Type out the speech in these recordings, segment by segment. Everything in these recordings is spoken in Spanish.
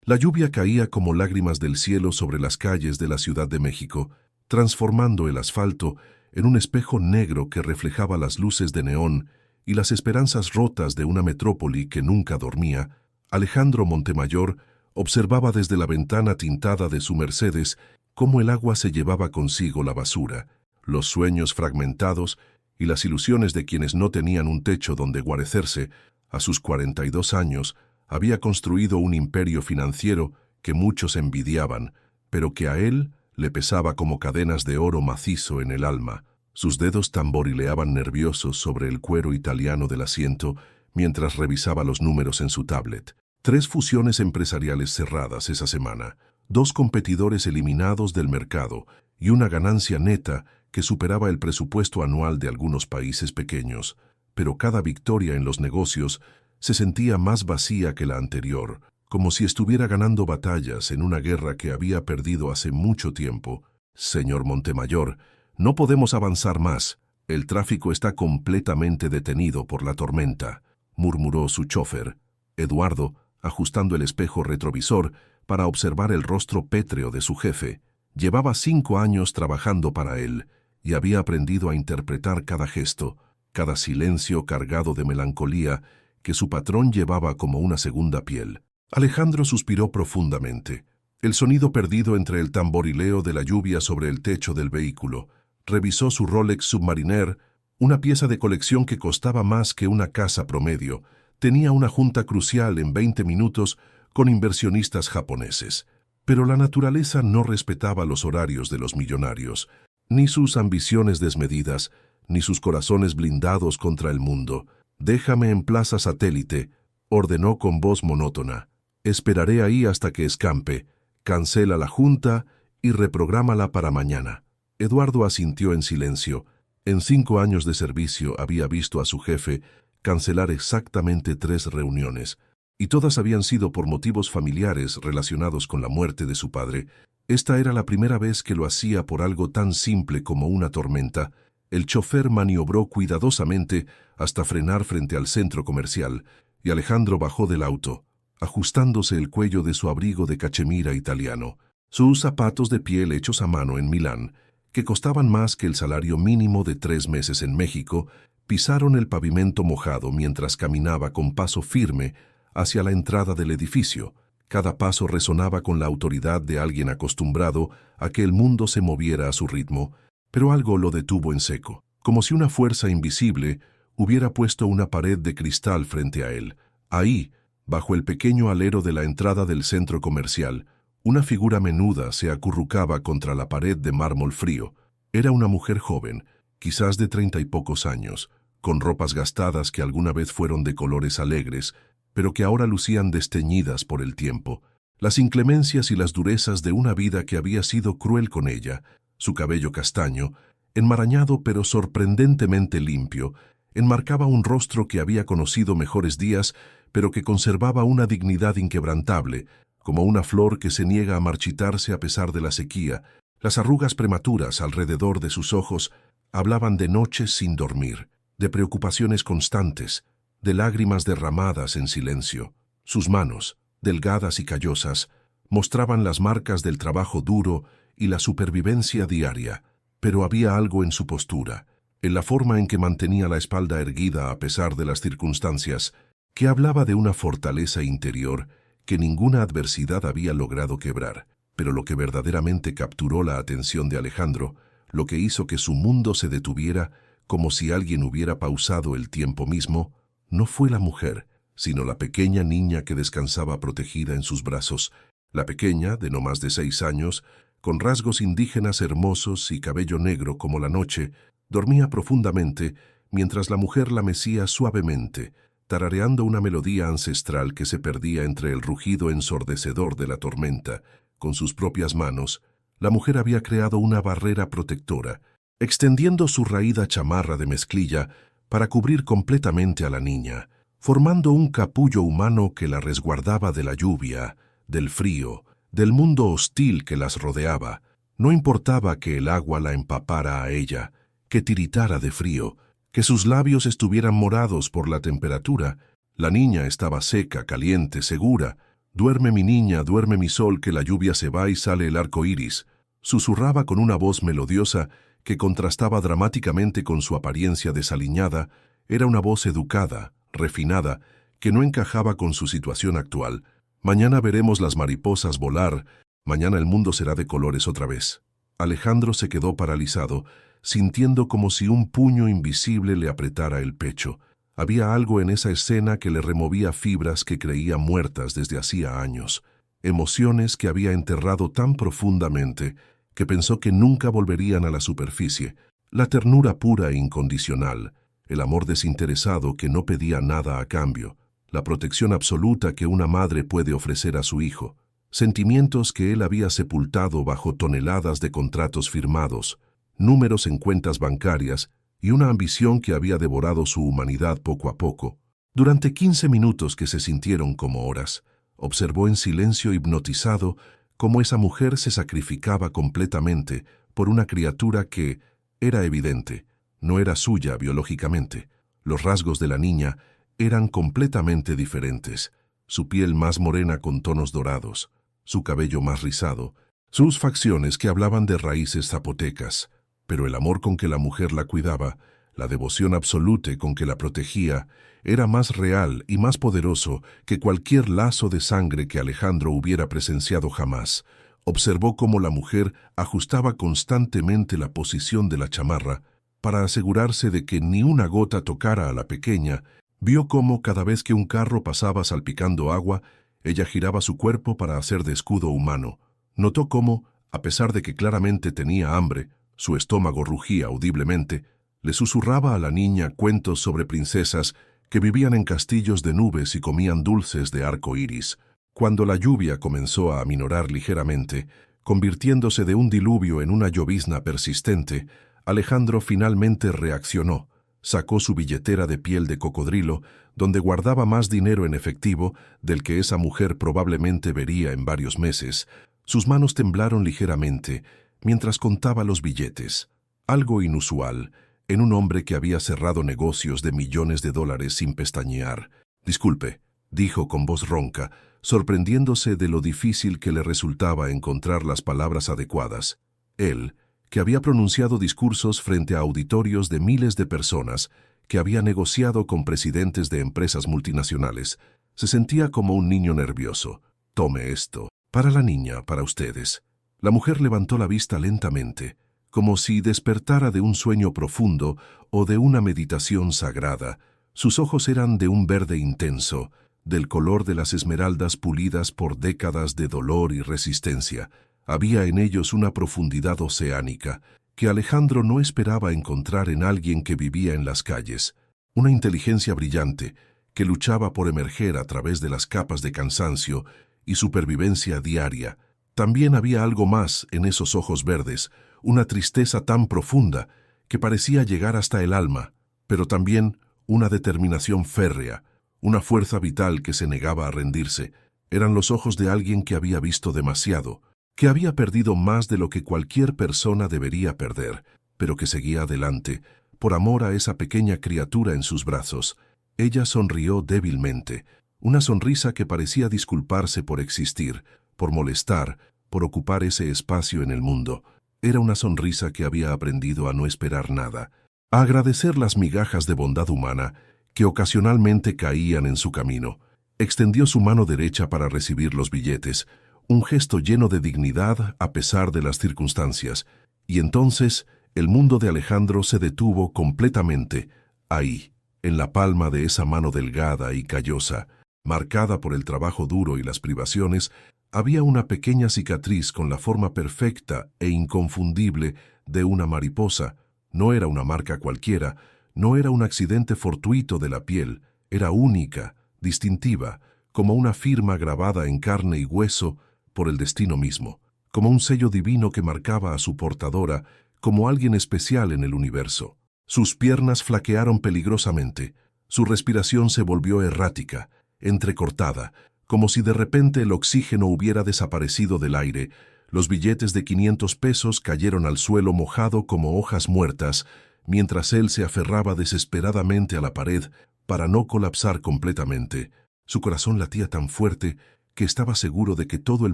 La lluvia caía como lágrimas del cielo sobre las calles de la Ciudad de México, transformando el asfalto en un espejo negro que reflejaba las luces de neón y las esperanzas rotas de una metrópoli que nunca dormía. Alejandro Montemayor observaba desde la ventana tintada de su Mercedes cómo el agua se llevaba consigo la basura, los sueños fragmentados y las ilusiones de quienes no tenían un techo donde guarecerse. A sus 42 años, había construido un imperio financiero que muchos envidiaban, pero que a él le pesaba como cadenas de oro macizo en el alma. Sus dedos tamborileaban nerviosos sobre el cuero italiano del asiento mientras revisaba los números en su tablet. 3 fusiones empresariales cerradas esa semana, 2 competidores eliminados del mercado y una ganancia neta que superaba el presupuesto anual de algunos países pequeños. Pero cada victoria en los negocios se sentía más vacía que la anterior, como si estuviera ganando batallas en una guerra que había perdido hace mucho tiempo. «Señor Montemayor, no podemos avanzar más. El tráfico está completamente detenido por la tormenta», murmuró su chofer, Eduardo, ajustando el espejo retrovisor para observar el rostro pétreo de su jefe. Llevaba 5 años trabajando para él y había aprendido a interpretar cada gesto, cada silencio cargado de melancolía que su patrón llevaba como una segunda piel. Alejandro suspiró profundamente. El sonido perdido entre el tamborileo de la lluvia sobre el techo del vehículo. Revisó su Rolex Submariner, una pieza de colección que costaba más que una casa promedio. Tenía una junta crucial en 20 minutos con inversionistas japoneses. Pero la naturaleza no respetaba los horarios de los millonarios, ni sus ambiciones desmedidas, ni sus corazones blindados contra el mundo. «Déjame en Plaza Satélite», ordenó con voz monótona. «Esperaré ahí hasta que escampe. Cancela la junta y reprográmala para mañana». Eduardo asintió en silencio. En 5 años de servicio había visto a su jefe cancelar exactamente 3 reuniones, y todas habían sido por motivos familiares relacionados con la muerte de su padre. Esta era la primera vez que lo hacía por algo tan simple como una tormenta. El chofer maniobró cuidadosamente hasta frenar frente al centro comercial, y Alejandro bajó del auto, ajustándose el cuello de su abrigo de cachemira italiano. Sus zapatos de piel hechos a mano en Milán, que costaban más que el salario mínimo de 3 meses en México, pisaron el pavimento mojado mientras caminaba con paso firme hacia la entrada del edificio. Cada paso resonaba con la autoridad de alguien acostumbrado a que el mundo se moviera a su ritmo, pero algo lo detuvo en seco, como si una fuerza invisible hubiera puesto una pared de cristal frente a él. Ahí, bajo el pequeño alero de la entrada del centro comercial, una figura menuda se acurrucaba contra la pared de mármol frío. Era una mujer joven, quizás de 30 y pocos años, con ropas gastadas que alguna vez fueron de colores alegres, pero que ahora lucían desteñidas por el tiempo, las inclemencias y las durezas de una vida que había sido cruel con ella. Su cabello castaño, enmarañado pero sorprendentemente limpio, enmarcaba un rostro que había conocido mejores días, pero que conservaba una dignidad inquebrantable, como una flor que se niega a marchitarse a pesar de la sequía. Las arrugas prematuras alrededor de sus ojos hablaban de noches sin dormir, de preocupaciones constantes, de lágrimas derramadas en silencio. Sus manos, delgadas y callosas, mostraban las marcas del trabajo duro y la supervivencia diaria, pero había algo en su postura, en la forma en que mantenía la espalda erguida a pesar de las circunstancias, que hablaba de una fortaleza interior que ninguna adversidad había logrado quebrar. Pero lo que verdaderamente capturó la atención de Alejandro, lo que hizo que su mundo se detuviera como si alguien hubiera pausado el tiempo mismo, no fue la mujer, sino la pequeña niña que descansaba protegida en sus brazos. La pequeña, de no más de 6 años, con rasgos indígenas hermosos y cabello negro como la noche, dormía profundamente mientras la mujer la mecía suavemente, tarareando una melodía ancestral que se perdía entre el rugido ensordecedor de la tormenta. Con sus propias manos, la mujer había creado una barrera protectora, extendiendo su raída chamarra de mezclilla para cubrir completamente a la niña, formando un capullo humano que la resguardaba de la lluvia, del frío, del mundo hostil que las rodeaba. No importaba que el agua la empapara a ella, que tiritara de frío, que sus labios estuvieran morados por la temperatura. La niña estaba seca, caliente, segura, «Duerme mi niña, duerme mi sol, que la lluvia se va y sale el arco iris», susurraba con una voz melodiosa que contrastaba dramáticamente con su apariencia desaliñada. Era una voz educada, refinada, que no encajaba con su situación actual. «Mañana veremos las mariposas volar, mañana el mundo será de colores otra vez». Alejandro se quedó paralizado, sintiendo como si un puño invisible le apretara el pecho. Había algo en esa escena que le removía fibras que creía muertas desde hacía años, emociones que había enterrado tan profundamente que pensó que nunca volverían a la superficie, la ternura pura e incondicional, el amor desinteresado que no pedía nada a cambio, la protección absoluta que una madre puede ofrecer a su hijo, sentimientos que él había sepultado bajo toneladas de contratos firmados, números en cuentas bancarias y una ambición que había devorado su humanidad poco a poco. Durante 15 minutos que se sintieron como horas, observó en silencio hipnotizado cómo esa mujer se sacrificaba completamente por una criatura que, era evidente, no era suya biológicamente. Los rasgos de la niña eran completamente diferentes, su piel más morena con tonos dorados, su cabello más rizado, sus facciones que hablaban de raíces zapotecas, pero el amor con que la mujer la cuidaba, la devoción absoluta con que la protegía, era más real y más poderoso que cualquier lazo de sangre que Alejandro hubiera presenciado jamás. Observó cómo la mujer ajustaba constantemente la posición de la chamarra para asegurarse de que ni una gota tocara a la pequeña. Vio cómo cada vez que un carro pasaba salpicando agua, ella giraba su cuerpo para hacer de escudo humano. Notó cómo, a pesar de que claramente tenía hambre, su estómago rugía audiblemente, le susurraba a la niña cuentos sobre princesas que vivían en castillos de nubes y comían dulces de arco iris. Cuando la lluvia comenzó a aminorar ligeramente, convirtiéndose de un diluvio en una llovizna persistente, Alejandro finalmente reaccionó. Sacó su billetera de piel de cocodrilo, donde guardaba más dinero en efectivo del que esa mujer probablemente vería en varios meses. Sus manos temblaron ligeramente mientras contaba los billetes, algo inusual en un hombre que había cerrado negocios de millones de dólares sin pestañear. «Disculpe», dijo con voz ronca, sorprendiéndose de lo difícil que le resultaba encontrar las palabras adecuadas. Él, que había pronunciado discursos frente a auditorios de miles de personas, que había negociado con presidentes de empresas multinacionales, se sentía como un niño nervioso. «Tome esto. Para la niña, para ustedes». La mujer levantó la vista lentamente, como si despertara de un sueño profundo o de una meditación sagrada. Sus ojos eran de un verde intenso, del color de las esmeraldas pulidas por décadas de dolor y resistencia. Había en ellos una profundidad oceánica que Alejandro no esperaba encontrar en alguien que vivía en las calles. Una inteligencia brillante que luchaba por emerger a través de las capas de cansancio y supervivencia diaria. También había algo más en esos ojos verdes, una tristeza tan profunda que parecía llegar hasta el alma, pero también una determinación férrea, una fuerza vital que se negaba a rendirse. Eran los ojos de alguien que había visto demasiado, que había perdido más de lo que cualquier persona debería perder, pero que seguía adelante, por amor a esa pequeña criatura en sus brazos. Ella sonrió débilmente, una sonrisa que parecía disculparse por existir, por molestar, por ocupar ese espacio en el mundo. Era una sonrisa que había aprendido a no esperar nada, a agradecer las migajas de bondad humana que ocasionalmente caían en su camino. Extendió su mano derecha para recibir los billetes, un gesto lleno de dignidad a pesar de las circunstancias, y entonces el mundo de Alejandro se detuvo completamente, ahí, en la palma de esa mano delgada y callosa, marcada por el trabajo duro y las privaciones. Había una pequeña cicatriz con la forma perfecta e inconfundible de una mariposa. No era una marca cualquiera, no era un accidente fortuito de la piel, era única, distintiva, como una firma grabada en carne y hueso por el destino mismo, como un sello divino que marcaba a su portadora como alguien especial en el universo. Sus piernas flaquearon peligrosamente, su respiración se volvió errática, entrecortada, como si de repente el oxígeno hubiera desaparecido del aire. Los billetes de 500 pesos cayeron al suelo mojado como hojas muertas, mientras él se aferraba desesperadamente a la pared para no colapsar completamente. Su corazón latía tan fuerte que estaba seguro de que todo el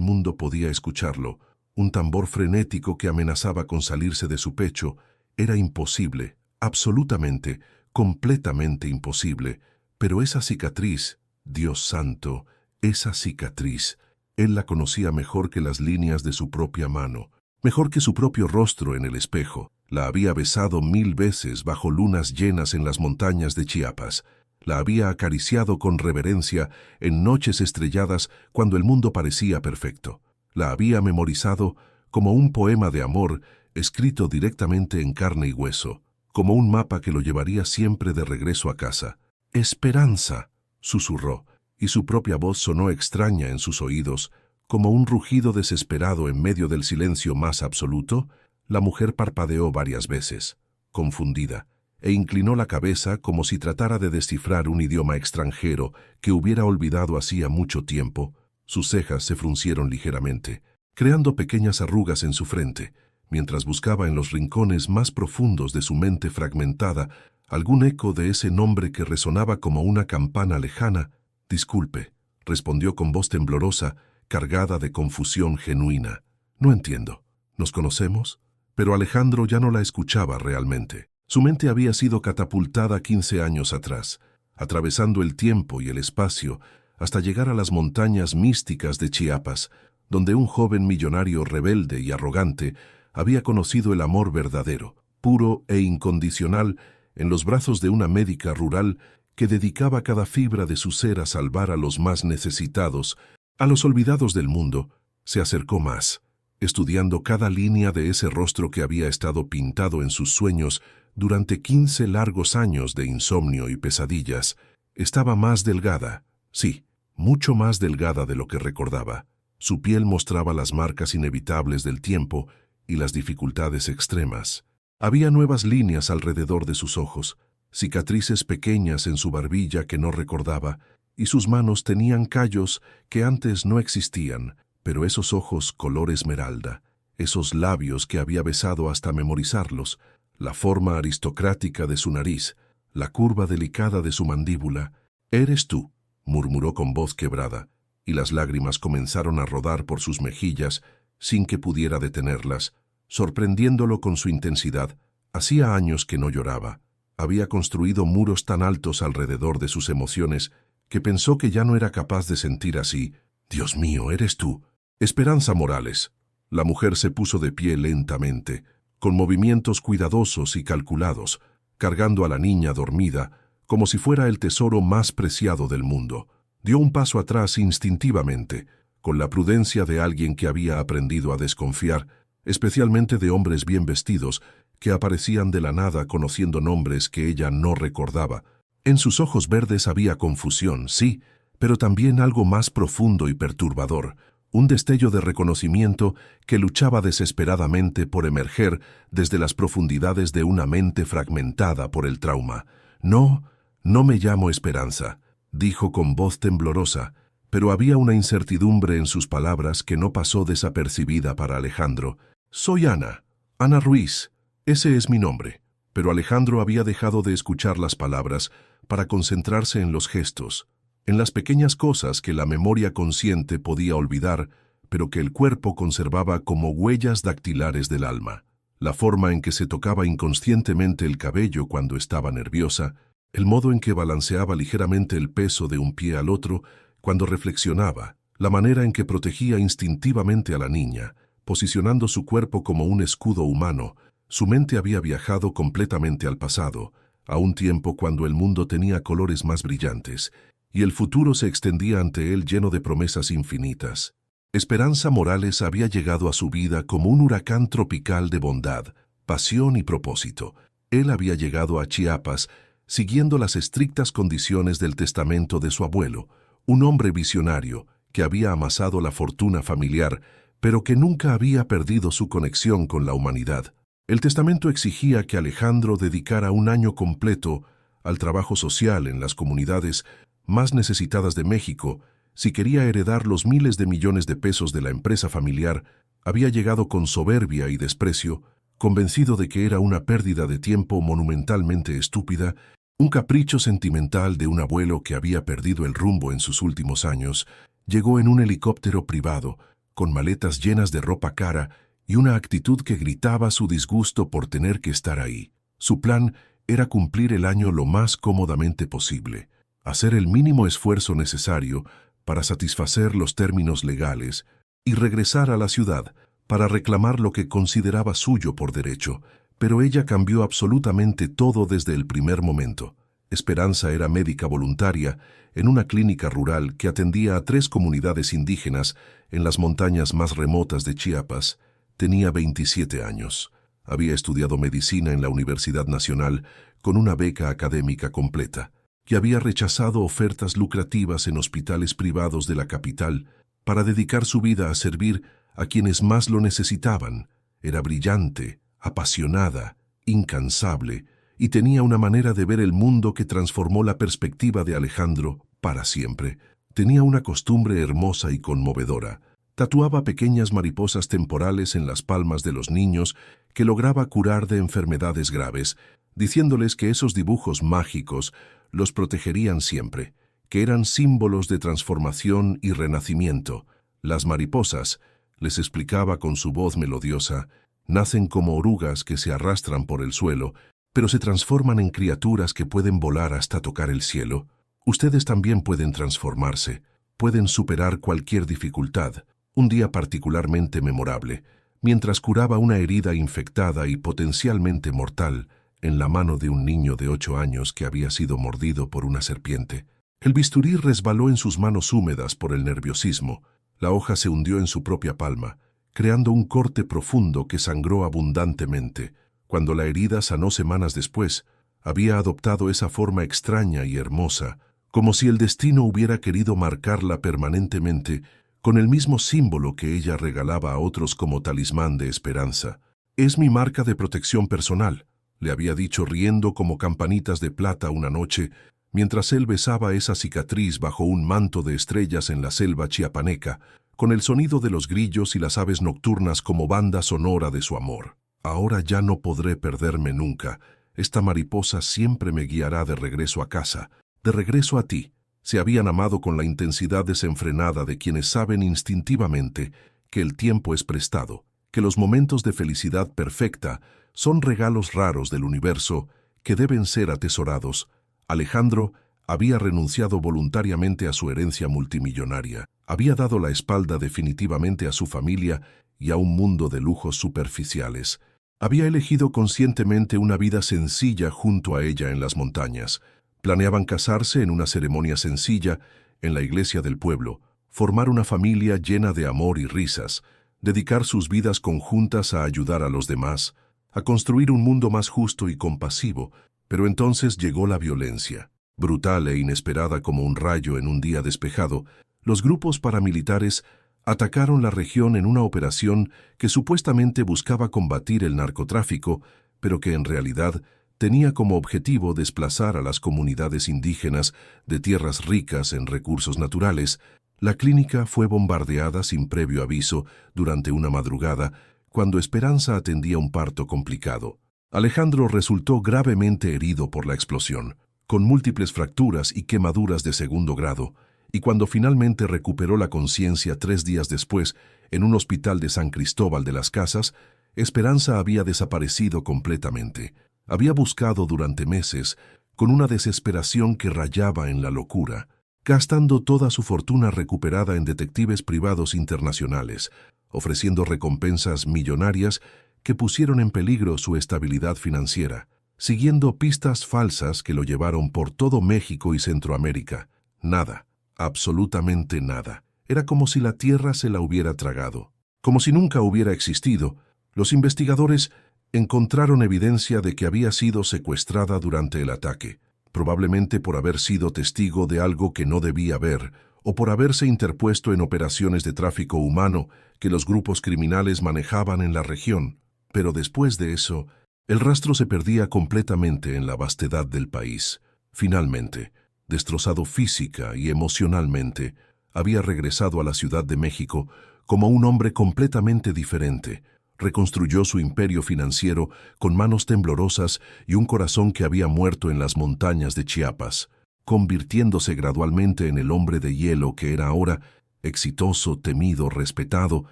mundo podía escucharlo. Un tambor frenético que amenazaba con salirse de su pecho. Era imposible, absolutamente, completamente imposible. Pero esa cicatriz, Dios santo, esa cicatriz, él la conocía mejor que las líneas de su propia mano, mejor que su propio rostro en el espejo. La había besado 1000 veces bajo lunas llenas en las montañas de Chiapas. La había acariciado con reverencia en noches estrelladas cuando el mundo parecía perfecto. La había memorizado como un poema de amor escrito directamente en carne y hueso, como un mapa que lo llevaría siempre de regreso a casa. «Esperanza», susurró, y su propia voz sonó extraña en sus oídos, como un rugido desesperado en medio del silencio más absoluto. La mujer parpadeó varias veces, confundida, e inclinó la cabeza como si tratara de descifrar un idioma extranjero que hubiera olvidado hacía mucho tiempo. Sus cejas se fruncieron ligeramente, creando pequeñas arrugas en su frente, mientras buscaba en los rincones más profundos de su mente fragmentada algún eco de ese nombre que resonaba como una campana lejana. «Disculpe», respondió con voz temblorosa, cargada de confusión genuina. «No entiendo. ¿Nos conocemos?» Pero Alejandro ya no la escuchaba realmente. Su mente había sido catapultada 15 años atrás, atravesando el tiempo y el espacio hasta llegar a las montañas místicas de Chiapas, donde un joven millonario rebelde y arrogante había conocido el amor verdadero, puro e incondicional, en los brazos de una médica rural que dedicaba cada fibra de su ser a salvar a los más necesitados, a los olvidados del mundo. Se acercó más, estudiando cada línea de ese rostro que había estado pintado en sus sueños durante 15 largos años de insomnio y pesadillas. Estaba más delgada, sí, mucho más delgada de lo que recordaba. Su piel mostraba las marcas inevitables del tiempo y las dificultades extremas. Había nuevas líneas alrededor de sus ojos, cicatrices pequeñas en su barbilla que no recordaba, y sus manos tenían callos que antes no existían, pero esos ojos color esmeralda, esos labios que había besado hasta memorizarlos, la forma aristocrática de su nariz, la curva delicada de su mandíbula. «Eres tú», murmuró con voz quebrada, y las lágrimas comenzaron a rodar por sus mejillas sin que pudiera detenerlas, sorprendiéndolo con su intensidad. Hacía años que no lloraba. Había construido muros tan altos alrededor de sus emociones que pensó que ya no era capaz de sentir así. «Dios mío, eres tú». «Esperanza Morales». La mujer se puso de pie lentamente, con movimientos cuidadosos y calculados, cargando a la niña dormida como si fuera el tesoro más preciado del mundo. Dio un paso atrás instintivamente, con la prudencia de alguien que había aprendido a desconfiar, especialmente de hombres bien vestidos, que aparecían de la nada conociendo nombres que ella no recordaba. En sus ojos verdes había confusión, sí, pero también algo más profundo y perturbador, un destello de reconocimiento que luchaba desesperadamente por emerger desde las profundidades de una mente fragmentada por el trauma. «No, no me llamo Esperanza», dijo con voz temblorosa, pero había una incertidumbre en sus palabras que no pasó desapercibida para Alejandro. «Soy Ana, Ana Ruiz, ese es mi nombre». Pero Alejandro había dejado de escuchar las palabras para concentrarse en los gestos, en las pequeñas cosas que la memoria consciente podía olvidar, pero que el cuerpo conservaba como huellas dactilares del alma. La forma en que se tocaba inconscientemente el cabello cuando estaba nerviosa, el modo en que balanceaba ligeramente el peso de un pie al otro cuando reflexionaba, la manera en que protegía instintivamente a la niña, posicionando su cuerpo como un escudo humano. Su mente había viajado completamente al pasado, a un tiempo cuando el mundo tenía colores más brillantes, y el futuro se extendía ante él lleno de promesas infinitas. Esperanza Morales había llegado a su vida como un huracán tropical de bondad, pasión y propósito. Él había llegado a Chiapas siguiendo las estrictas condiciones del testamento de su abuelo, un hombre visionario que había amasado la fortuna familiar, pero que nunca había perdido su conexión con la humanidad. El testamento exigía que Alejandro dedicara un año completo al trabajo social en las comunidades más necesitadas de México. Si quería heredar los miles de millones de pesos de la empresa familiar, había llegado con soberbia y desprecio, convencido de que era una pérdida de tiempo monumentalmente estúpida, un capricho sentimental de un abuelo que había perdido el rumbo en sus últimos años Llegó en un helicóptero privado, con maletas llenas de ropa cara y una actitud que gritaba su disgusto por tener que estar ahí. Su plan era cumplir el año lo más cómodamente posible, hacer el mínimo esfuerzo necesario para satisfacer los términos legales y regresar a la ciudad para reclamar lo que consideraba suyo por derecho. Pero ella cambió absolutamente todo desde el primer momento. Esperanza era médica voluntaria en una clínica rural que atendía a 3 comunidades indígenas en las montañas más remotas de Chiapas. Tenía 27 años. Había estudiado medicina en la Universidad Nacional con una beca académica completa y había rechazado ofertas lucrativas en hospitales privados de la capital para dedicar su vida a servir a quienes más lo necesitaban. Era brillante, apasionada, incansable, y tenía una manera de ver el mundo que transformó la perspectiva de Alejandro para siempre. Tenía una costumbre hermosa y conmovedora. Tatuaba pequeñas mariposas temporales en las palmas de los niños que lograba curar de enfermedades graves, diciéndoles que esos dibujos mágicos los protegerían siempre, que eran símbolos de transformación y renacimiento. Las mariposas, les explicaba con su voz melodiosa, nacen como orugas que se arrastran por el suelo, pero se transforman en criaturas que pueden volar hasta tocar el cielo. Ustedes también pueden transformarse, pueden superar cualquier dificultad. Un día particularmente memorable, mientras curaba una herida infectada y potencialmente mortal en la mano de un niño de 8 años que había sido mordido por una serpiente. El bisturí resbaló en sus manos húmedas por el nerviosismo. La hoja se hundió en su propia palma, creando un corte profundo que sangró abundantemente. Cuando la herida sanó semanas después, había adoptado esa forma extraña y hermosa, como si el destino hubiera querido marcarla permanentemente con el mismo símbolo que ella regalaba a otros como talismán de esperanza. «Es mi marca de protección personal», le había dicho riendo como campanitas de plata una noche, mientras él besaba esa cicatriz bajo un manto de estrellas en la selva chiapaneca, con el sonido de los grillos y las aves nocturnas como banda sonora de su amor. «Ahora ya no podré perderme nunca. Esta mariposa siempre me guiará de regreso a casa, de regreso a ti». Se habían amado con la intensidad desenfrenada de quienes saben instintivamente que el tiempo es prestado, que los momentos de felicidad perfecta son regalos raros del universo que deben ser atesorados. Alejandro había renunciado voluntariamente a su herencia multimillonaria, había dado la espalda definitivamente a su familia y a un mundo de lujos superficiales. Había elegido conscientemente una vida sencilla junto a ella en las montañas. Planeaban casarse en una ceremonia sencilla en la iglesia del pueblo, formar una familia llena de amor y risas, dedicar sus vidas conjuntas a ayudar a los demás, a construir un mundo más justo y compasivo. Pero entonces llegó la violencia. Brutal e inesperada como un rayo en un día despejado, los grupos paramilitares atacaron la región en una operación que supuestamente buscaba combatir el narcotráfico, pero que en realidad tenía como objetivo desplazar a las comunidades indígenas de tierras ricas en recursos naturales. La clínica fue bombardeada sin previo aviso durante una madrugada, cuando Esperanza atendía un parto complicado. Alejandro resultó gravemente herido por la explosión, con múltiples fracturas y quemaduras de segundo grado, y cuando finalmente recuperó la conciencia 3 días después en un hospital de San Cristóbal de las Casas, Esperanza había desaparecido completamente. Había buscado durante meses, con una desesperación que rayaba en la locura, gastando toda su fortuna recuperada en detectives privados internacionales, ofreciendo recompensas millonarias que pusieron en peligro su estabilidad financiera, siguiendo pistas falsas que lo llevaron por todo México y Centroamérica. Nada, absolutamente nada. Era como si la tierra se la hubiera tragado, como si nunca hubiera existido. Los investigadores encontraron evidencia de que había sido secuestrada durante el ataque, probablemente por haber sido testigo de algo que no debía ver, o por haberse interpuesto en operaciones de tráfico humano que los grupos criminales manejaban en la región. Pero después de eso, el rastro se perdía completamente en la vastedad del país. Finalmente, destrozado física y emocionalmente, había regresado a la Ciudad de México como un hombre completamente diferente. Reconstruyó su imperio financiero con manos temblorosas y un corazón que había muerto en las montañas de Chiapas, convirtiéndose gradualmente en el hombre de hielo que era ahora. exitoso, temido, respetado,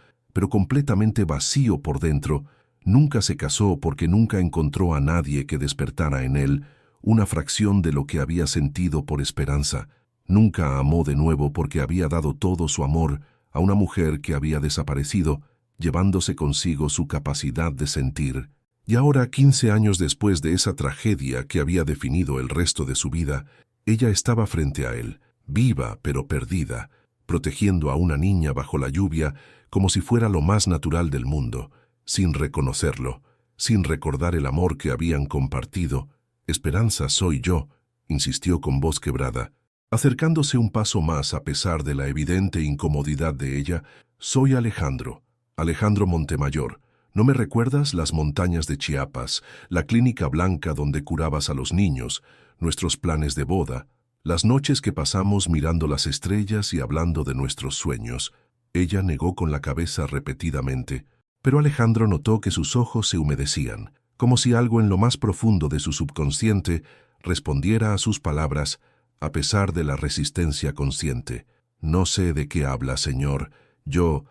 pero completamente vacío por dentro. Nunca se casó porque nunca encontró a nadie que despertara en él una fracción de lo que había sentido por Esperanza. Nunca amó de nuevo porque había dado todo su amor a una mujer que había desaparecido, llevándose consigo su capacidad de sentir. Y ahora, 15 años después de esa tragedia que había definido el resto de su vida, ella estaba frente a él, viva pero perdida, protegiendo a una niña bajo la lluvia como si fuera lo más natural del mundo, sin reconocerlo, sin recordar el amor que habían compartido. «Esperanza, soy yo», insistió con voz quebrada, acercándose un paso más a pesar de la evidente incomodidad de ella. «Soy Alejandro, Alejandro Montemayor. ¿No me recuerdas las montañas de Chiapas, la clínica blanca donde curabas a los niños, nuestros planes de boda, las noches que pasamos mirando las estrellas y hablando de nuestros sueños?» Ella negó con la cabeza repetidamente, pero Alejandro notó que sus ojos se humedecían, como si algo en lo más profundo de su subconsciente respondiera a sus palabras, a pesar de la resistencia consciente. «No sé de qué habla, señor. Yo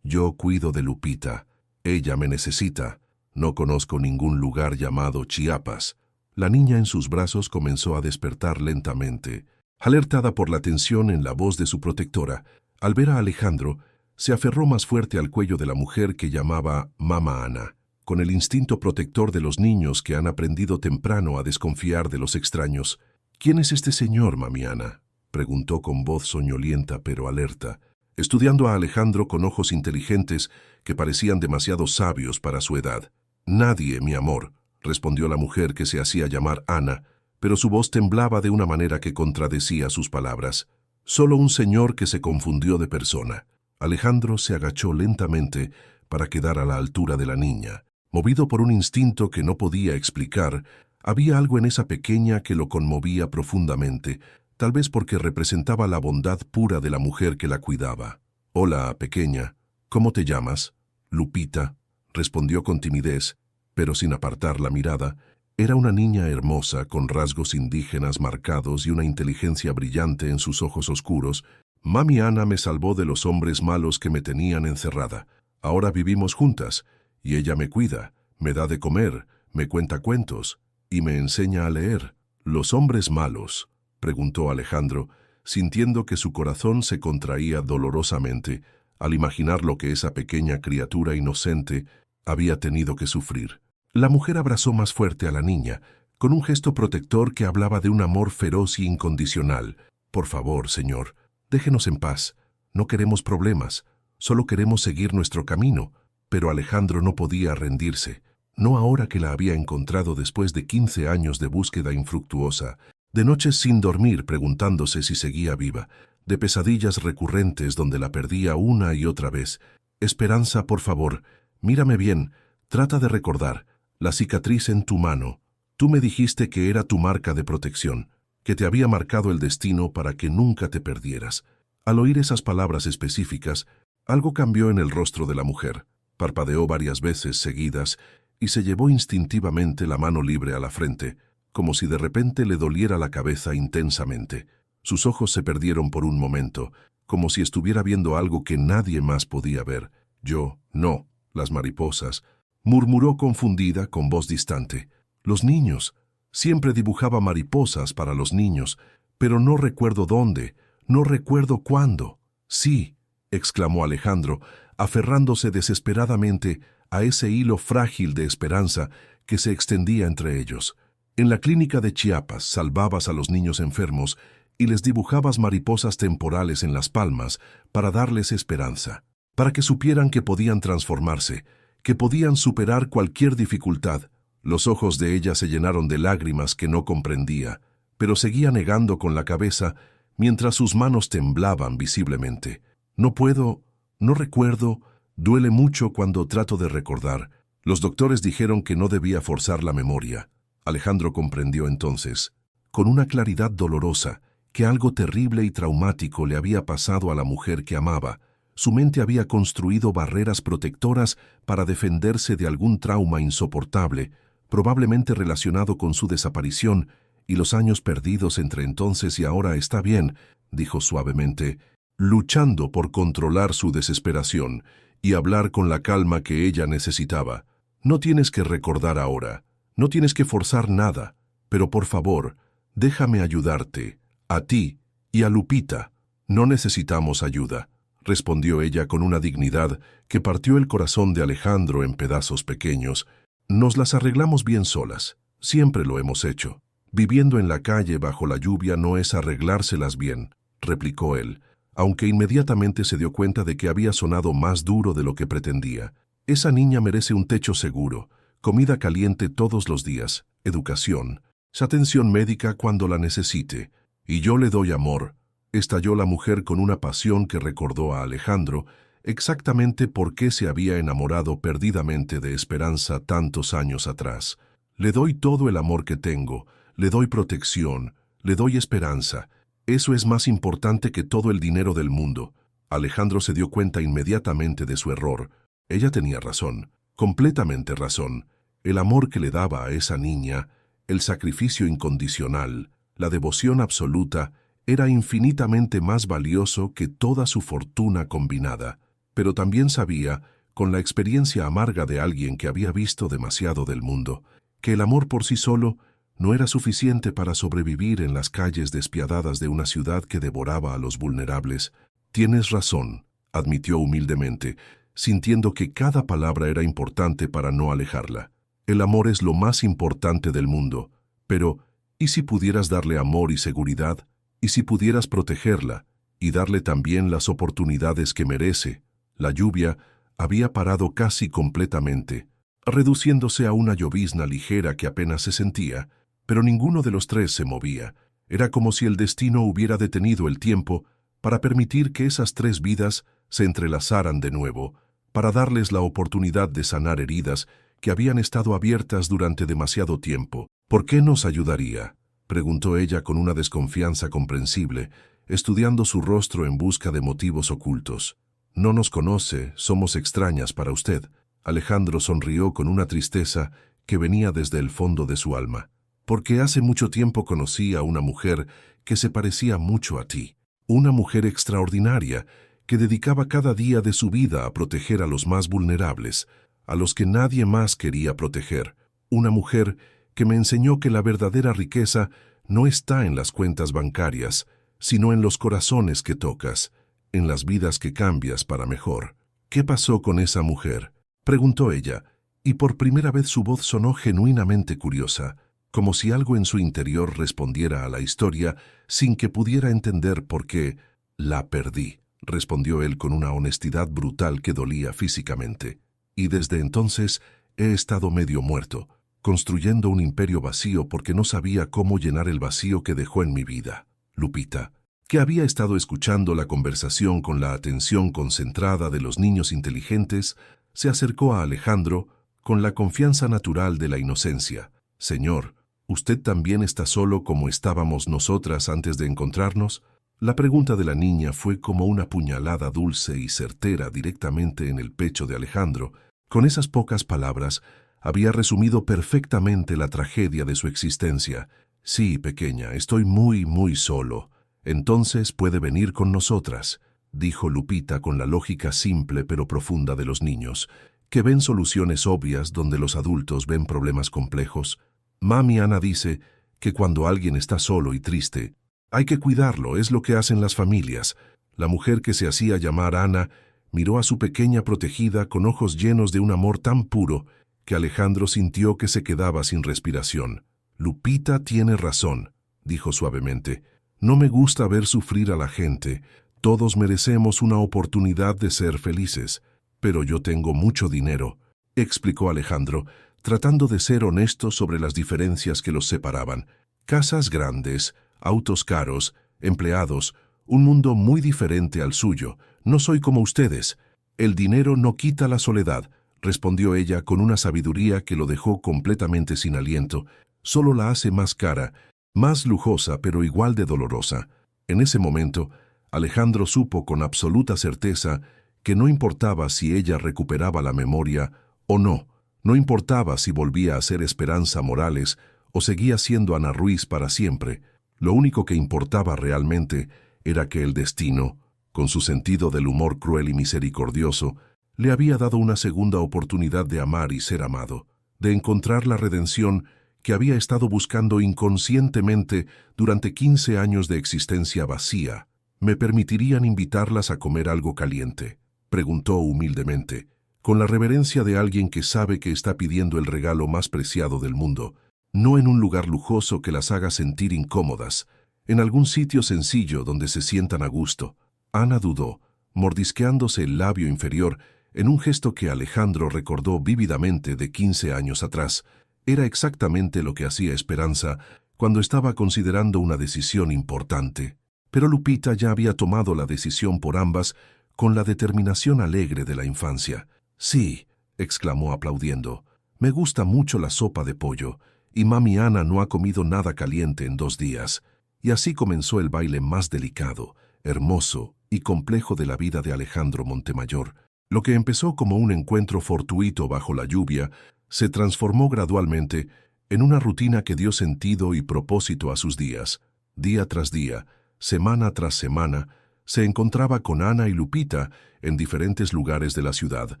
cuido de Lupita. Ella me necesita. No conozco ningún lugar llamado Chiapas». La niña en sus brazos comenzó a despertar lentamente. Alertada por la tensión en la voz de su protectora, al ver a Alejandro, se aferró más fuerte al cuello de la mujer que llamaba Mama Ana, con el instinto protector de los niños que han aprendido temprano a desconfiar de los extraños. «¿Quién es este señor, Mami Ana?», preguntó con voz soñolienta pero alerta, estudiando a Alejandro con ojos inteligentes que parecían demasiado sabios para su edad. «Nadie, mi amor», respondió la mujer que se hacía llamar Ana, pero su voz temblaba de una manera que contradecía sus palabras. «Solo un señor que se confundió de persona». Alejandro se agachó lentamente para quedar a la altura de la niña. Movido por un instinto que no podía explicar, había algo en esa pequeña que lo conmovía profundamente, tal vez porque representaba la bondad pura de la mujer que la cuidaba. «Hola, pequeña. ¿Cómo te llamas?» «Lupita», respondió con timidez, pero sin apartar la mirada. Era una niña hermosa, con rasgos indígenas marcados y una inteligencia brillante en sus ojos oscuros. «Mami Ana me salvó de los hombres malos que me tenían encerrada. Ahora vivimos juntas, y ella me cuida, me da de comer, me cuenta cuentos y me enseña a leer». «¿Los hombres malos?», preguntó Alejandro, sintiendo que su corazón se contraía dolorosamente al imaginar lo que esa pequeña criatura inocente había tenido que sufrir. La mujer abrazó más fuerte a la niña, con un gesto protector que hablaba de un amor feroz y incondicional. «Por favor, señor, déjenos en paz. No queremos problemas, solo queremos seguir nuestro camino». Pero Alejandro no podía rendirse, no ahora que la había encontrado después de 15 años de búsqueda infructuosa, de noches sin dormir preguntándose si seguía viva, de pesadillas recurrentes donde la perdía una y otra vez. «Esperanza, por favor, mírame bien, trata de recordar. La cicatriz en tu mano. Tú me dijiste que era tu marca de protección, que te había marcado el destino para que nunca te perdieras». Al oír esas palabras específicas, algo cambió en el rostro de la mujer. Parpadeó varias veces seguidas y se llevó instintivamente la mano libre a la frente, como si de repente le doliera la cabeza intensamente. Sus ojos se perdieron por un momento, como si estuviera viendo algo que nadie más podía ver. «Yo, no, las mariposas», murmuró confundida con voz distante. «Los niños. Siempre dibujaba mariposas para los niños, pero no recuerdo dónde, no recuerdo cuándo». «Sí», exclamó Alejandro, aferrándose desesperadamente a ese hilo frágil de esperanza que se extendía entre ellos. «En la clínica de Chiapas salvabas a los niños enfermos y les dibujabas mariposas temporales en las palmas para darles esperanza, para que supieran que podían transformarse, que podían superar cualquier dificultad». Los ojos de ella se llenaron de lágrimas que no comprendía, pero seguía negando con la cabeza mientras sus manos temblaban visiblemente. «No puedo, no recuerdo, duele mucho cuando trato de recordar. Los doctores dijeron que no debía forzar la memoria». Alejandro comprendió entonces, con una claridad dolorosa, que algo terrible y traumático le había pasado a la mujer que amaba. Su mente había construido barreras protectoras para defenderse de algún trauma insoportable, probablemente relacionado con su desaparición y los años perdidos entre entonces y ahora. «Está bien», dijo suavemente, luchando por controlar su desesperación y hablar con la calma que ella necesitaba. No tienes que recordar ahora, no tienes que forzar nada, pero por favor, déjame ayudarte, a ti y a Lupita. No necesitamos ayuda, respondió ella con una dignidad que partió el corazón de Alejandro en pedazos pequeños. Nos las arreglamos bien solas, siempre lo hemos hecho. Viviendo en la calle bajo la lluvia no es arreglárselas bien, replicó él, aunque inmediatamente se dio cuenta de que había sonado más duro de lo que pretendía. Esa niña merece un techo seguro, comida caliente todos los días, educación, atención médica cuando la necesite. Y yo le doy amor, estalló la mujer con una pasión que recordó a Alejandro exactamente por qué se había enamorado perdidamente de Esperanza tantos años atrás. Le doy todo el amor que tengo, le doy protección, le doy esperanza. Eso es más importante que todo el dinero del mundo. Alejandro se dio cuenta inmediatamente de su error. Ella tenía razón, completamente razón. El amor que le daba a esa niña, el sacrificio incondicional, la devoción absoluta, era infinitamente más valioso que toda su fortuna combinada. Pero también sabía, con la experiencia amarga de alguien que había visto demasiado del mundo, que el amor por sí solo no era suficiente para sobrevivir en las calles despiadadas de una ciudad que devoraba a los vulnerables. Tienes razón, admitió humildemente, sintiendo que cada palabra era importante para no alejarla. El amor es lo más importante del mundo, pero ¿y si pudieras darle amor y seguridad? ¿Y si pudieras protegerla y darle también las oportunidades que merece? La lluvia había parado casi completamente, reduciéndose a una llovizna ligera que apenas se sentía, pero ninguno de los tres se movía. Era como si el destino hubiera detenido el tiempo para permitir que esas tres vidas se entrelazaran de nuevo, para darles la oportunidad de sanar heridas que habían estado abiertas durante demasiado tiempo. ¿Por qué nos ayudaría?, preguntó ella con una desconfianza comprensible, estudiando su rostro en busca de motivos ocultos. No nos conoce, somos extrañas para usted. Alejandro sonrió con una tristeza que venía desde el fondo de su alma. Porque hace mucho tiempo conocí a una mujer que se parecía mucho a ti. Una mujer extraordinaria que dedicaba cada día de su vida a proteger a los más vulnerables, a los que nadie más quería proteger. Una mujer que me enseñó que la verdadera riqueza no está en las cuentas bancarias, sino en los corazones que tocas, en las vidas que cambias para mejor. ¿Qué pasó con esa mujer?, preguntó ella, y por primera vez su voz sonó genuinamente curiosa, como si algo en su interior respondiera a la historia sin que pudiera entender por qué. La perdí, respondió él con una honestidad brutal que dolía físicamente. Y desde entonces he estado medio muerto, construyendo un imperio vacío porque no sabía cómo llenar el vacío que dejó en mi vida. Lupita, que había estado escuchando la conversación con la atención concentrada de los niños inteligentes, se acercó a Alejandro con la confianza natural de la inocencia. Señor, ¿usted también está solo como estábamos nosotras antes de encontrarnos? La pregunta de la niña fue como una puñalada dulce y certera directamente en el pecho de Alejandro. Con esas pocas palabras, había resumido perfectamente la tragedia de su existencia. Sí, pequeña, estoy muy solo. Entonces puede venir con nosotras, dijo Lupita con la lógica simple pero profunda de los niños, que ven soluciones obvias donde los adultos ven problemas complejos. Mami Ana dice que cuando alguien está solo y triste, hay que cuidarlo, es lo que hacen las familias. La mujer que se hacía llamar Ana miró a su pequeña protegida con ojos llenos de un amor tan puro que Alejandro sintió que se quedaba sin respiración. Lupita tiene razón, dijo suavemente. No me gusta ver sufrir a la gente. Todos merecemos una oportunidad de ser felices. Pero yo tengo mucho dinero, explicó Alejandro, tratando de ser honesto sobre las diferencias que los separaban. Casas grandes, autos caros, empleados, un mundo muy diferente al suyo. No soy como ustedes. El dinero no quita la soledad, respondió ella con una sabiduría que lo dejó completamente sin aliento. Solo la hace más cara, más lujosa pero igual de dolorosa. En ese momento, Alejandro supo con absoluta certeza que no importaba si ella recuperaba la memoria o no, no importaba si volvía a ser Esperanza Morales o seguía siendo Ana Ruiz para siempre. Lo único que importaba realmente era que el destino, Con su sentido del humor cruel y misericordioso, le había dado una segunda oportunidad de amar y ser amado, de encontrar la redención que había estado buscando inconscientemente durante 15 años de existencia vacía. ¿Me permitirían invitarlas a comer algo caliente?, preguntó humildemente, con la reverencia de alguien que sabe que está pidiendo el regalo más preciado del mundo, no en un lugar lujoso que las haga sentir incómodas, en algún sitio sencillo donde se sientan a gusto. Ana dudó, mordisqueándose el labio inferior, en un gesto que Alejandro recordó vívidamente de 15 años atrás. Era exactamente lo que hacía Esperanza cuando estaba considerando una decisión importante. Pero Lupita ya había tomado la decisión por ambas con la determinación alegre de la infancia. «Sí», exclamó aplaudiendo, «me gusta mucho la sopa de pollo, y mami Ana no ha comido nada caliente en 2 días». Y así comenzó el baile más delicado, hermoso y complejo de la vida de Alejandro Montemayor. Lo que empezó como un encuentro fortuito bajo la lluvia se transformó gradualmente en una rutina que dio sentido y propósito a sus días. Día tras día, semana tras semana, se encontraba con Ana y Lupita en diferentes lugares de la ciudad,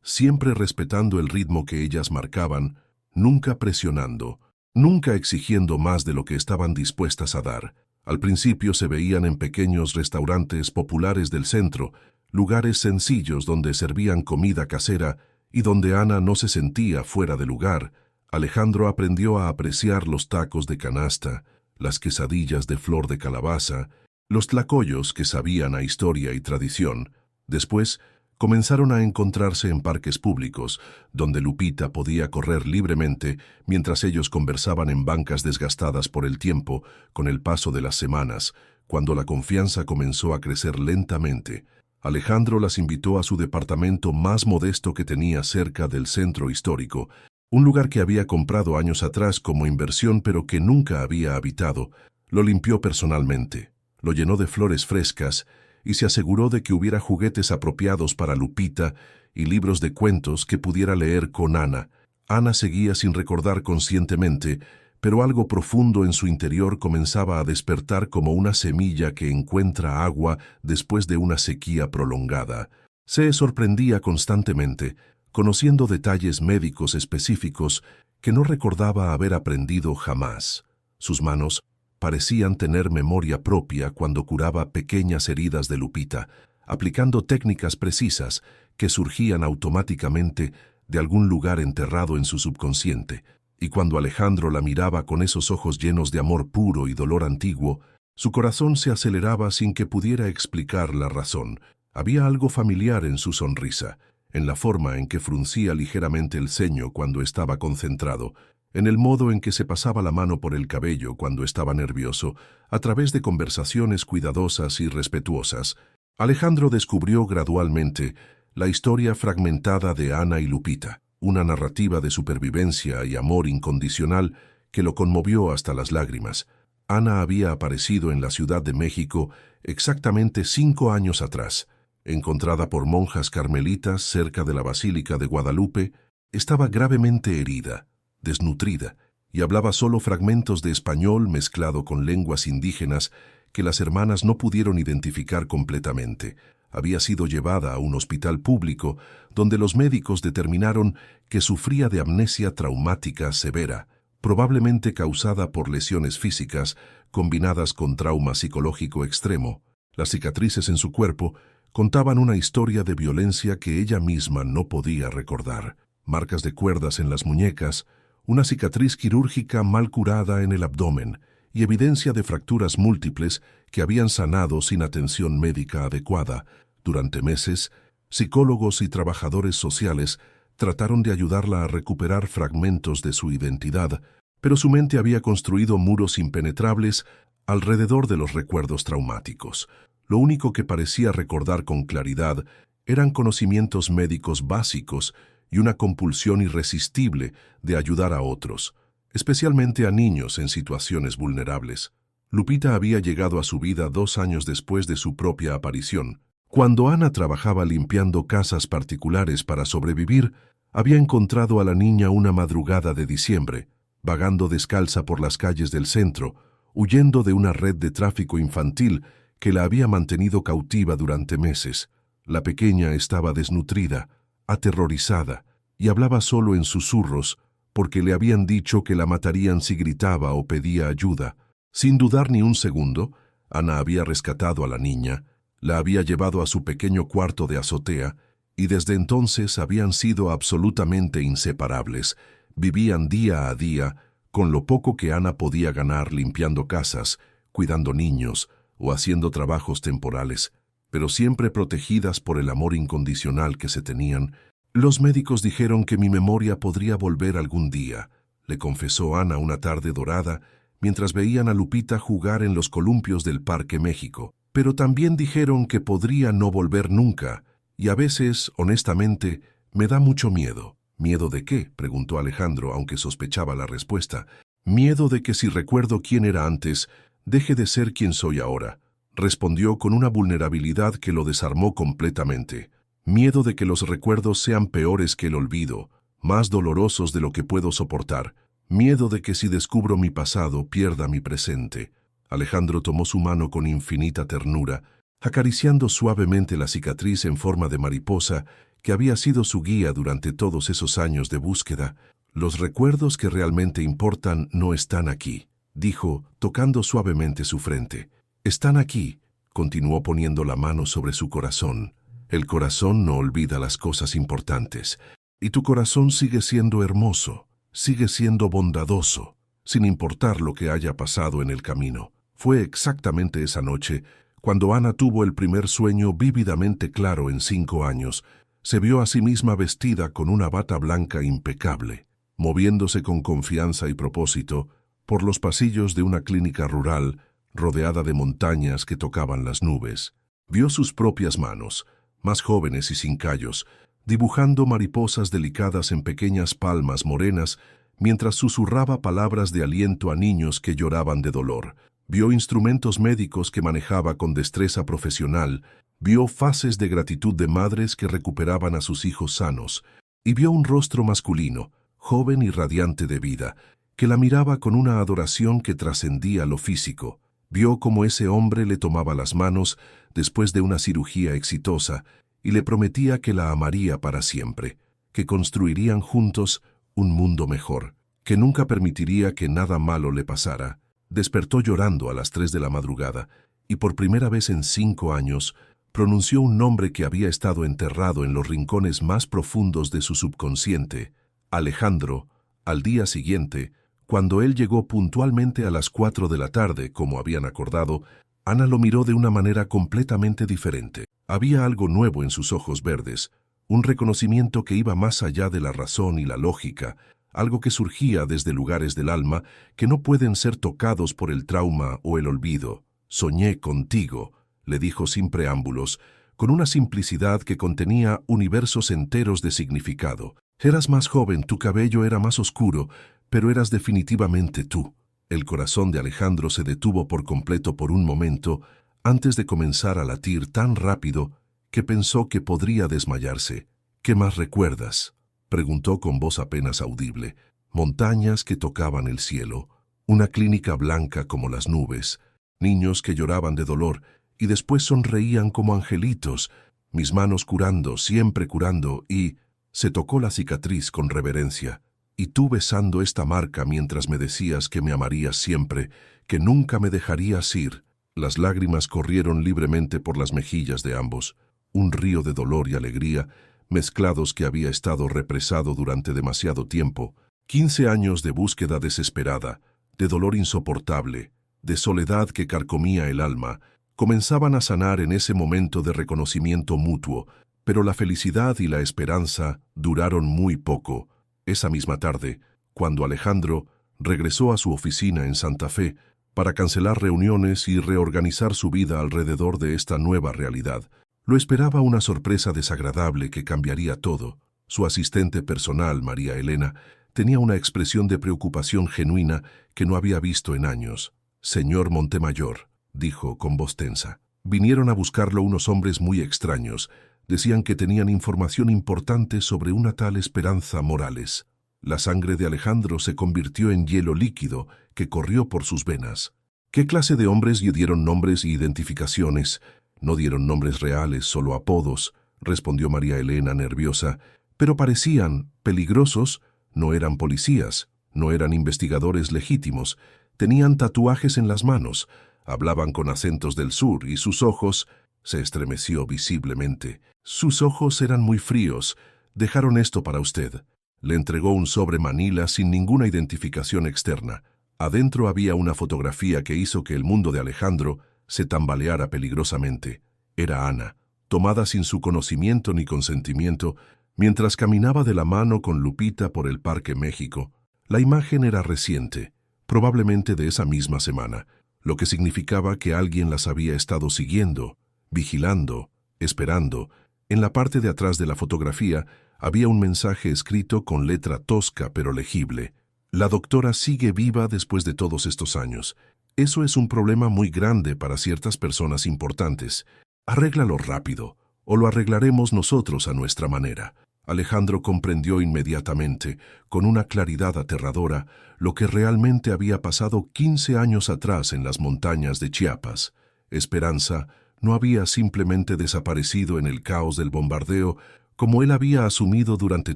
siempre respetando el ritmo que ellas marcaban, nunca presionando, nunca exigiendo más de lo que estaban dispuestas a dar. Al principio se veían en pequeños restaurantes populares del centro, lugares sencillos donde servían comida casera y donde Ana no se sentía fuera de lugar. Alejandro aprendió a apreciar los tacos de canasta, las quesadillas de flor de calabaza, los tlacoyos que sabían a historia y tradición. Después, comenzaron a encontrarse en parques públicos, donde Lupita podía correr libremente mientras ellos conversaban en bancas desgastadas por el tiempo, con el paso de las semanas, cuando la confianza comenzó a crecer lentamente. Alejandro las invitó a su departamento más modesto que tenía cerca del centro histórico, un lugar que había comprado años atrás como inversión pero que nunca había habitado. Lo limpió personalmente, lo llenó de flores frescas y se aseguró de que hubiera juguetes apropiados para Lupita y libros de cuentos que pudiera leer con Ana. Ana seguía sin recordar conscientemente, pero algo profundo en su interior comenzaba a despertar como una semilla que encuentra agua después de una sequía prolongada. Se sorprendía constantemente, conociendo detalles médicos específicos que no recordaba haber aprendido jamás. Sus manos parecían tener memoria propia cuando curaba pequeñas heridas de Lupita, aplicando técnicas precisas que surgían automáticamente de algún lugar enterrado en su subconsciente. Y cuando Alejandro la miraba con esos ojos llenos de amor puro y dolor antiguo, su corazón se aceleraba sin que pudiera explicar la razón. Había algo familiar en su sonrisa, en la forma en que fruncía ligeramente el ceño cuando estaba concentrado, en el modo en que se pasaba la mano por el cabello cuando estaba nervioso, a través de conversaciones cuidadosas y respetuosas. Alejandro descubrió gradualmente la historia fragmentada de Ana y Lupita, una narrativa de supervivencia y amor incondicional que lo conmovió hasta las lágrimas. Ana había aparecido en la Ciudad de México exactamente 5 años atrás. Encontrada por monjas carmelitas cerca de la Basílica de Guadalupe, estaba gravemente herida, desnutrida, y hablaba solo fragmentos de español mezclado con lenguas indígenas que las hermanas no pudieron identificar completamente. Había sido llevada a un hospital público donde los médicos determinaron que sufría de amnesia traumática severa, probablemente causada por lesiones físicas combinadas con trauma psicológico extremo. Las cicatrices en su cuerpo contaban una historia de violencia que ella misma no podía recordar. Marcas de cuerdas en las muñecas, una cicatriz quirúrgica mal curada en el abdomen y evidencia de fracturas múltiples que habían sanado sin atención médica adecuada. Durante meses, psicólogos y trabajadores sociales trataron de ayudarla a recuperar fragmentos de su identidad, pero su mente había construido muros impenetrables alrededor de los recuerdos traumáticos. Lo único que parecía recordar con claridad eran conocimientos médicos básicos y una compulsión irresistible de ayudar a otros, especialmente a niños en situaciones vulnerables. Lupita había llegado a su vida 2 años después de su propia aparición. Cuando Ana trabajaba limpiando casas particulares para sobrevivir, había encontrado a la niña una madrugada de diciembre, vagando descalza por las calles del centro, huyendo de una red de tráfico infantil que la había mantenido cautiva durante meses. La pequeña estaba desnutrida, aterrorizada, y hablaba solo en susurros, porque le habían dicho que la matarían si gritaba o pedía ayuda. Sin dudar ni un segundo, Ana había rescatado a la niña, la había llevado a su pequeño cuarto de azotea, y desde entonces habían sido absolutamente inseparables. Vivían día a día, con lo poco que Ana podía ganar limpiando casas, cuidando niños o haciendo trabajos temporales, pero siempre protegidas por el amor incondicional que se tenían. Los médicos dijeron que mi memoria podría volver algún día, le confesó Ana una tarde dorada, mientras veían a Lupita jugar en los columpios del Parque México. Pero también dijeron que podría no volver nunca, y a veces, honestamente, me da mucho miedo. ¿Miedo de qué?, preguntó Alejandro, aunque sospechaba la respuesta. Miedo de que si recuerdo quién era antes, deje de ser quien soy ahora, respondió con una vulnerabilidad que lo desarmó completamente. Miedo de que los recuerdos sean peores que el olvido, más dolorosos de lo que puedo soportar. Miedo de que si descubro mi pasado pierda mi presente. Alejandro tomó su mano con infinita ternura, acariciando suavemente la cicatriz en forma de mariposa que había sido su guía durante todos esos años de búsqueda. Los recuerdos que realmente importan no están aquí, dijo, tocando suavemente su frente. Están aquí, continuó poniendo la mano sobre su corazón. El corazón no olvida las cosas importantes, y tu corazón sigue siendo hermoso, sigue siendo bondadoso, sin importar lo que haya pasado en el camino. Fue exactamente esa noche cuando Ana tuvo el primer sueño vívidamente claro en 5 años. Se vio a sí misma vestida con una bata blanca impecable, moviéndose con confianza y propósito por los pasillos de una clínica rural rodeada de montañas que tocaban las nubes. Vio sus propias manos, más jóvenes y sin callos, dibujando mariposas delicadas en pequeñas palmas morenas mientras susurraba palabras de aliento a niños que lloraban de dolor. Vio instrumentos médicos que manejaba con destreza profesional, vio fases de gratitud de madres que recuperaban a sus hijos sanos, y vio un rostro masculino, joven y radiante de vida, que la miraba con una adoración que trascendía lo físico. Vio cómo ese hombre le tomaba las manos después de una cirugía exitosa y le prometía que la amaría para siempre, que construirían juntos un mundo mejor, que nunca permitiría que nada malo le pasara. Despertó llorando a las 3 de la madrugada y por primera vez en 5 años pronunció un nombre que había estado enterrado en los rincones más profundos de su subconsciente, Alejandro. Al día siguiente, cuando él llegó puntualmente a las 4 de la tarde, como habían acordado, Ana lo miró de una manera completamente diferente. Había algo nuevo en sus ojos verdes, un reconocimiento que iba más allá de la razón y la lógica, algo que surgía desde lugares del alma que no pueden ser tocados por el trauma o el olvido. «Soñé contigo», le dijo sin preámbulos, con una simplicidad que contenía universos enteros de significado. «Eras más joven, tu cabello era más oscuro, pero eras definitivamente tú». El corazón de Alejandro se detuvo por completo por un momento, antes de comenzar a latir tan rápido que pensó que podría desmayarse. «¿Qué más recuerdas?», preguntó con voz apenas audible. «Montañas que tocaban el cielo, una clínica blanca como las nubes, niños que lloraban de dolor y después sonreían como angelitos, mis manos curando, siempre curando, y...» Se tocó la cicatriz con reverencia. «Y tú besando esta marca mientras me decías que me amarías siempre, que nunca me dejarías ir». Las lágrimas corrieron libremente por las mejillas de ambos, un río de dolor y alegría, mezclados que había estado represado durante demasiado tiempo. 15 años de búsqueda desesperada, de dolor insoportable, de soledad que carcomía el alma, comenzaban a sanar en ese momento de reconocimiento mutuo, pero la felicidad y la esperanza duraron muy poco. Esa misma tarde, cuando Alejandro regresó a su oficina en Santa Fe para cancelar reuniones y reorganizar su vida alrededor de esta nueva realidad, lo esperaba una sorpresa desagradable que cambiaría todo. Su asistente personal, María Elena, tenía una expresión de preocupación genuina que no había visto en años. «Señor Montemayor», dijo con voz tensa, «vinieron a buscarlo unos hombres muy extraños. Decían que tenían información importante sobre una tal Esperanza Morales». La sangre de Alejandro se convirtió en hielo líquido que corrió por sus venas. ¿Qué clase de hombres dieron nombres y identificaciones? No dieron nombres reales, solo apodos, respondió María Elena nerviosa, pero parecían peligrosos, no eran policías, no eran investigadores legítimos, tenían tatuajes en las manos, hablaban con acentos del sur y sus ojos se estremeció visiblemente. Sus ojos eran muy fríos. Dejaron esto para usted. Le entregó un sobre manila sin ninguna identificación externa. Adentro había una fotografía que hizo que el mundo de Alejandro se tambaleara peligrosamente. Era Ana, tomada sin su conocimiento ni consentimiento, mientras caminaba de la mano con Lupita por el Parque México. La imagen era reciente, probablemente de esa misma semana, lo que significaba que alguien las había estado siguiendo, vigilando, esperando. En la parte de atrás de la fotografía había un mensaje escrito con letra tosca pero legible. La doctora sigue viva después de todos estos años. Eso es un problema muy grande para ciertas personas importantes. Arréglalo rápido, o lo arreglaremos nosotros a nuestra manera. Alejandro comprendió inmediatamente, con una claridad aterradora, lo que realmente había pasado 15 años atrás en las montañas de Chiapas. Esperanza no había simplemente desaparecido en el caos del bombardeo como él había asumido durante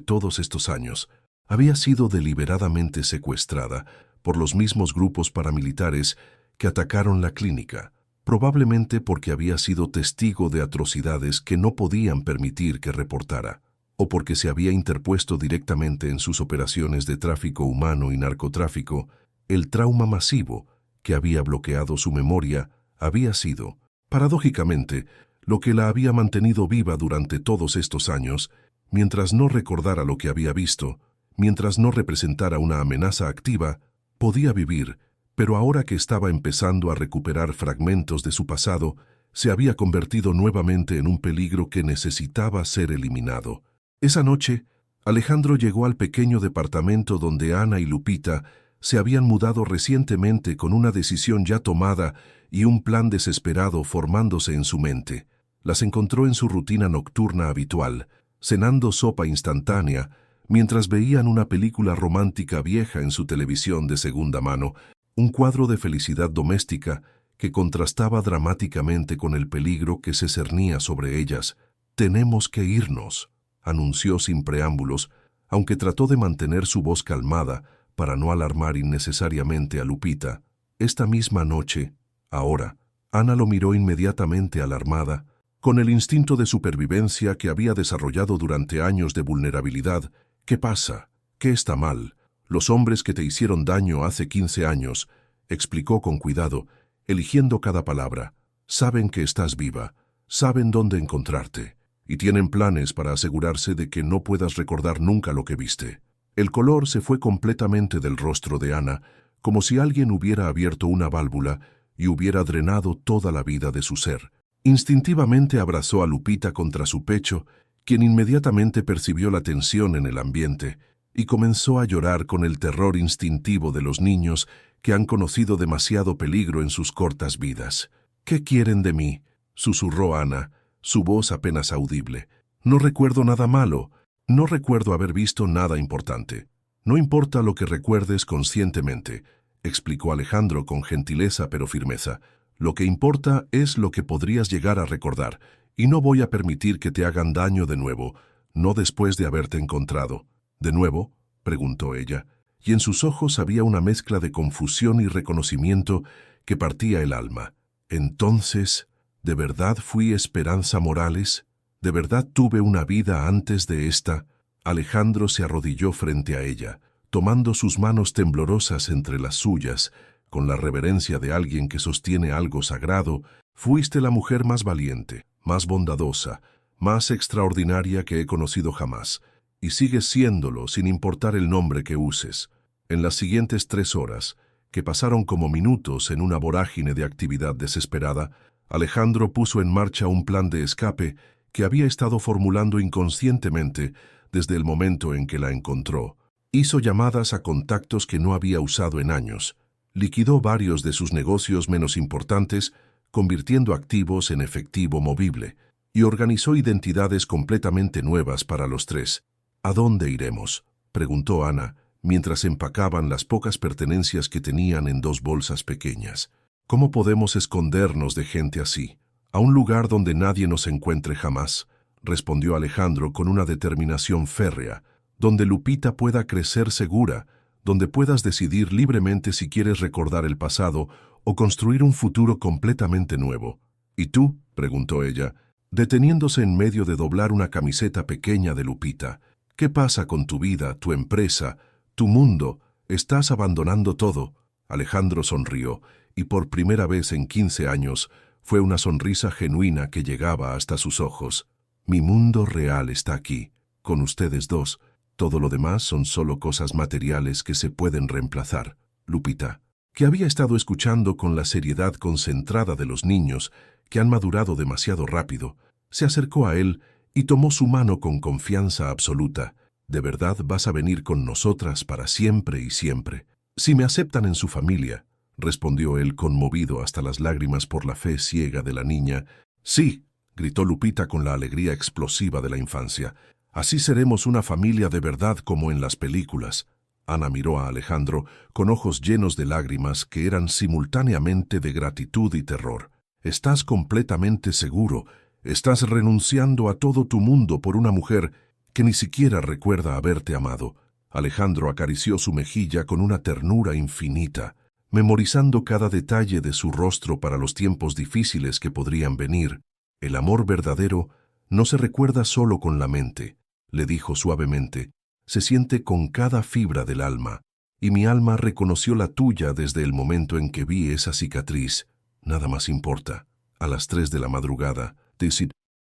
todos estos años. Había sido deliberadamente secuestrada por los mismos grupos paramilitares que atacaron la clínica, probablemente porque había sido testigo de atrocidades que no podían permitir que reportara, o porque se había interpuesto directamente en sus operaciones de tráfico humano y narcotráfico. El trauma masivo que había bloqueado su memoria había sido, paradójicamente, lo que la había mantenido viva durante todos estos años, mientras no recordara lo que había visto, mientras no representara una amenaza activa, podía vivir, pero ahora que estaba empezando a recuperar fragmentos de su pasado, se había convertido nuevamente en un peligro que necesitaba ser eliminado. Esa noche, Alejandro llegó al pequeño departamento donde Ana y Lupita se habían mudado recientemente con una decisión ya tomada y un plan desesperado formándose en su mente. Las encontró en su rutina nocturna habitual, cenando sopa instantánea, mientras veían una película romántica vieja en su televisión de segunda mano, un cuadro de felicidad doméstica que contrastaba dramáticamente con el peligro que se cernía sobre ellas. «Tenemos que irnos», anunció sin preámbulos, aunque trató de mantener su voz calmada para no alarmar innecesariamente a Lupita. Esta misma noche, ahora, Ana lo miró inmediatamente alarmada, con el instinto de supervivencia que había desarrollado durante años de vulnerabilidad. «¿Qué pasa? ¿Qué está mal? Los hombres que te hicieron daño hace 15 años», explicó con cuidado, eligiendo cada palabra, «saben que estás viva, saben dónde encontrarte, y tienen planes para asegurarse de que no puedas recordar nunca lo que viste». El color se fue completamente del rostro de Ana, como si alguien hubiera abierto una válvula y hubiera drenado toda la vida de su ser. Instintivamente abrazó a Lupita contra su pecho, quien inmediatamente percibió la tensión en el ambiente y comenzó a llorar con el terror instintivo de los niños que han conocido demasiado peligro en sus cortas vidas. «¿Qué quieren de mí?», susurró Ana, su voz apenas audible. «No recuerdo nada malo, no recuerdo haber visto nada importante». «No importa lo que recuerdes conscientemente», explicó Alejandro con gentileza pero firmeza. «Lo que importa es lo que podrías llegar a recordar, y no voy a permitir que te hagan daño de nuevo, no después de haberte encontrado». «¿De nuevo?», preguntó ella, y en sus ojos había una mezcla de confusión y reconocimiento que partía el alma. «Entonces, ¿de verdad fui Esperanza Morales? ¿De verdad tuve una vida antes de esta?». Alejandro se arrodilló frente a ella, tomando sus manos temblorosas entre las suyas, con la reverencia de alguien que sostiene algo sagrado. «Fuiste la mujer más valiente, más bondadosa, más extraordinaria que he conocido jamás, y sigues siéndolo sin importar el nombre que uses». En las siguientes 3 horas, que pasaron como minutos en una vorágine de actividad desesperada, Alejandro puso en marcha un plan de escape que había estado formulando inconscientemente desde el momento en que la encontró. Hizo llamadas a contactos que no había usado en años, liquidó varios de sus negocios menos importantes, convirtiendo activos en efectivo movible, y organizó identidades completamente nuevas para los 3. «¿A dónde iremos?», preguntó Ana, mientras empacaban las pocas pertenencias que tenían en 2 bolsas pequeñas. ¿Cómo podemos escondernos de gente así? A un lugar donde nadie nos encuentre jamás, respondió Alejandro con una determinación férrea, donde Lupita pueda crecer segura, donde puedas decidir libremente si quieres recordar el pasado o construir un futuro completamente nuevo. ¿Y tú?, preguntó ella, deteniéndose en medio de doblar una camiseta pequeña de Lupita. ¿Qué pasa con tu vida, tu empresa, tu mundo? ¿Estás abandonando todo? Alejandro sonrió, y por primera vez en 15 años fue una sonrisa genuina que llegaba hasta sus ojos. Mi mundo real está aquí, con ustedes dos. Todo lo demás son solo cosas materiales que se pueden reemplazar. Lupita, que había estado escuchando con la seriedad concentrada de los niños que han madurado demasiado rápido, se acercó a él y tomó su mano con confianza absoluta. ¿De verdad vas a venir con nosotras para siempre y siempre? Si me aceptan en su familia, respondió él conmovido hasta las lágrimas por la fe ciega de la niña. Sí, gritó Lupita con la alegría explosiva de la infancia. Así seremos una familia de verdad como en las películas. Ana miró a Alejandro con ojos llenos de lágrimas que eran simultáneamente de gratitud y terror. ¿Estás completamente seguro? ¿Estás renunciando a todo tu mundo por una mujer que ni siquiera recuerda haberte amado? Alejandro acarició su mejilla con una ternura infinita, memorizando cada detalle de su rostro para los tiempos difíciles que podrían venir. El amor verdadero no se recuerda solo con la mente, le dijo suavemente, se siente con cada fibra del alma, y mi alma reconoció la tuya desde el momento en que vi esa cicatriz. Nada más importa. A las 3 de la madrugada,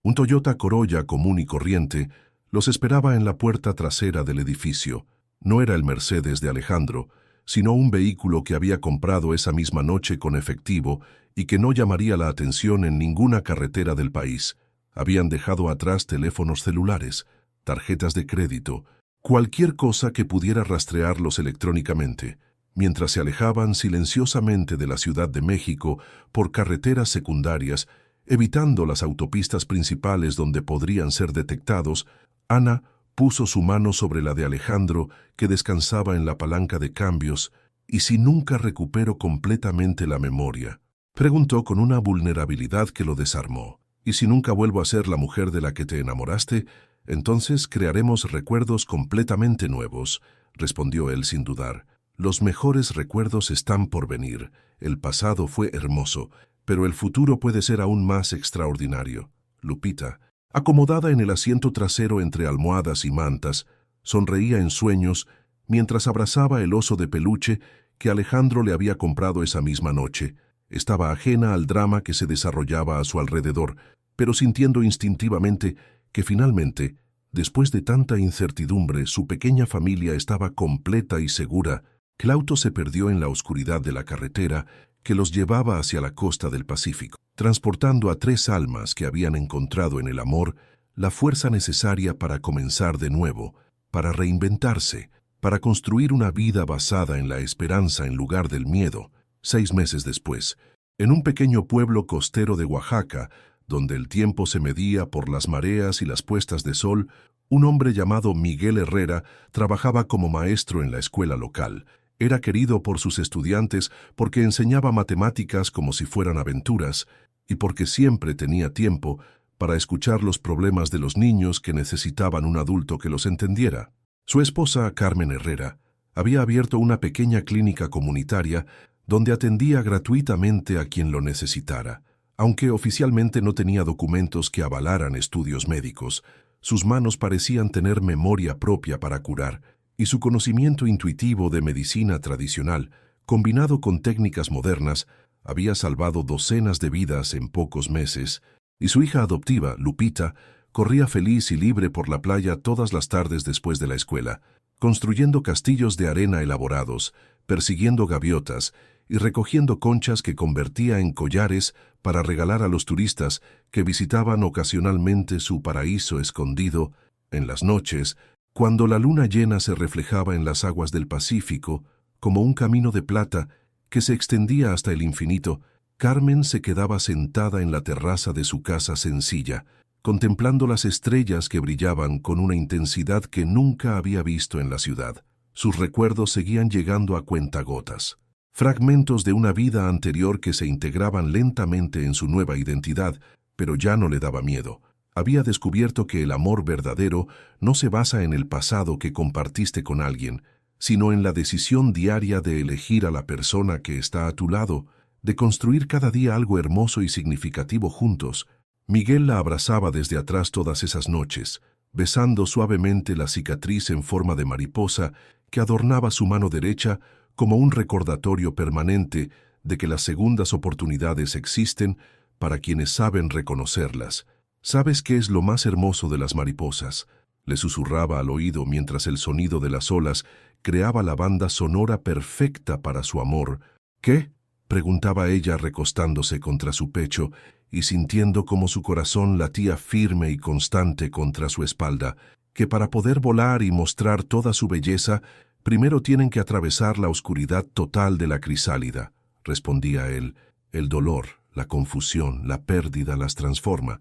un Toyota Corolla común y corriente los esperaba en la puerta trasera del edificio. No era el Mercedes de Alejandro, sino un vehículo que había comprado esa misma noche con efectivo y que no llamaría la atención en ninguna carretera del país. Habían dejado atrás teléfonos celulares, tarjetas de crédito, cualquier cosa que pudiera rastrearlos electrónicamente, mientras se alejaban silenciosamente de la Ciudad de México por carreteras secundarias, evitando las autopistas principales donde podrían ser detectados. Ana puso su mano sobre la de Alejandro, que descansaba en la palanca de cambios. ¿Y si nunca recupero completamente la memoria?, preguntó con una vulnerabilidad que lo desarmó. ¿Y si nunca vuelvo a ser la mujer de la que te enamoraste? Entonces crearemos recuerdos completamente nuevos, respondió él sin dudar. Los mejores recuerdos están por venir. El pasado fue hermoso, pero el futuro puede ser aún más extraordinario. Lupita, acomodada en el asiento trasero entre almohadas y mantas, sonreía en sueños mientras abrazaba el oso de peluche que Alejandro le había comprado esa misma noche. Estaba ajena al drama que se desarrollaba a su alrededor, pero sintiendo instintivamente que finalmente, después de tanta incertidumbre, su pequeña familia estaba completa y segura. El auto se perdió en la oscuridad de la carretera que los llevaba hacia la costa del Pacífico, transportando a 3 almas que habían encontrado en el amor la fuerza necesaria para comenzar de nuevo, para reinventarse, para construir una vida basada en la esperanza en lugar del miedo. 6 meses después, en un pequeño pueblo costero de Oaxaca, donde el tiempo se medía por las mareas y las puestas de sol, un hombre llamado Miguel Herrera trabajaba como maestro en la escuela local. Era querido por sus estudiantes porque enseñaba matemáticas como si fueran aventuras y porque siempre tenía tiempo para escuchar los problemas de los niños que necesitaban un adulto que los entendiera. Su esposa, Carmen Herrera, había abierto una pequeña clínica comunitaria donde atendía gratuitamente a quien lo necesitara. Aunque oficialmente no tenía documentos que avalaran estudios médicos, sus manos parecían tener memoria propia para curar, y su conocimiento intuitivo de medicina tradicional, combinado con técnicas modernas, había salvado docenas de vidas en pocos meses, y su hija adoptiva, Lupita, corría feliz y libre por la playa todas las tardes después de la escuela, construyendo castillos de arena elaborados, persiguiendo gaviotas y recogiendo conchas que convertía en collares para regalar a los turistas que visitaban ocasionalmente su paraíso escondido. En las noches, cuando la luna llena se reflejaba en las aguas del Pacífico como un camino de plata que se extendía hasta el infinito, Carmen se quedaba sentada en la terraza de su casa sencilla, contemplando las estrellas que brillaban con una intensidad que nunca había visto en la ciudad. Sus recuerdos seguían llegando a cuentagotas. fragmentos de una vida anterior que se integraban lentamente en su nueva identidad, pero ya no le daba miedo. Había descubierto que el amor verdadero no se basa en el pasado que compartiste con alguien, sino en la decisión diaria de elegir a la persona que está a tu lado, de construir cada día algo hermoso y significativo juntos. Miguel la abrazaba desde atrás todas esas noches, besando suavemente la cicatriz en forma de mariposa que adornaba su mano derecha como un recordatorio permanente de que las segundas oportunidades existen para quienes saben reconocerlas. ¿Sabes qué es lo más hermoso de las mariposas?, le susurraba al oído mientras el sonido de las olas creaba la banda sonora perfecta para su amor. ¿Qué?, preguntaba ella recostándose contra su pecho y sintiendo como su corazón latía firme y constante contra su espalda, que para poder volar y mostrar toda su belleza, primero tienen que atravesar la oscuridad total de la crisálida, respondía él. El dolor, la confusión, la pérdida las transforma,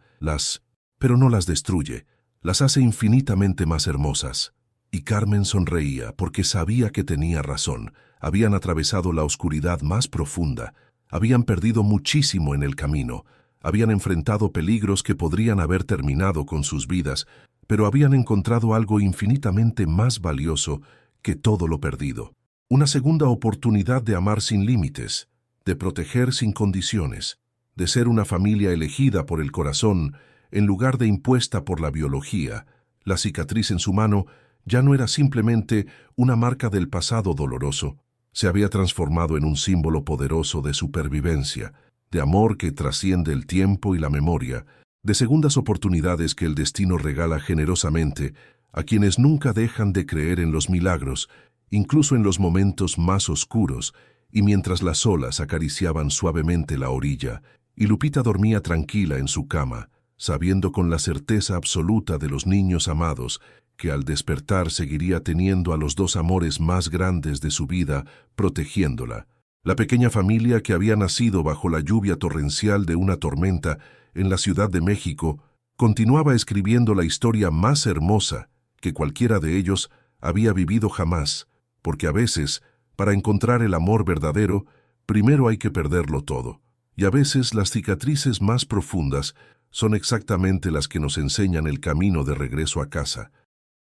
pero no las destruye, las hace infinitamente más hermosas. Y Carmen sonreía porque sabía que tenía razón. Habían atravesado la oscuridad más profunda, habían perdido muchísimo en el camino, habían enfrentado peligros que podrían haber terminado con sus vidas, pero habían encontrado algo infinitamente más valioso que todo lo perdido. Una segunda oportunidad de amar sin límites, de proteger sin condiciones, de ser una familia elegida por el corazón en lugar de impuesta por la biología. La cicatriz en su mano ya no era simplemente una marca del pasado doloroso, se había transformado en un símbolo poderoso de supervivencia, de amor que trasciende el tiempo y la memoria, de segundas oportunidades que el destino regala generosamente a quienes nunca dejan de creer en los milagros, incluso en los momentos más oscuros, y mientras las olas acariciaban suavemente la orilla, y Lupita dormía tranquila en su cama, sabiendo con la certeza absoluta de los niños amados que al despertar seguiría teniendo a los dos amores más grandes de su vida protegiéndola. La pequeña familia que había nacido bajo la lluvia torrencial de una tormenta en la Ciudad de México continuaba escribiendo la historia más hermosa que cualquiera de ellos había vivido jamás, porque a veces, para encontrar el amor verdadero, primero hay que perderlo todo. Y a veces las cicatrices más profundas son exactamente las que nos enseñan el camino de regreso a casa.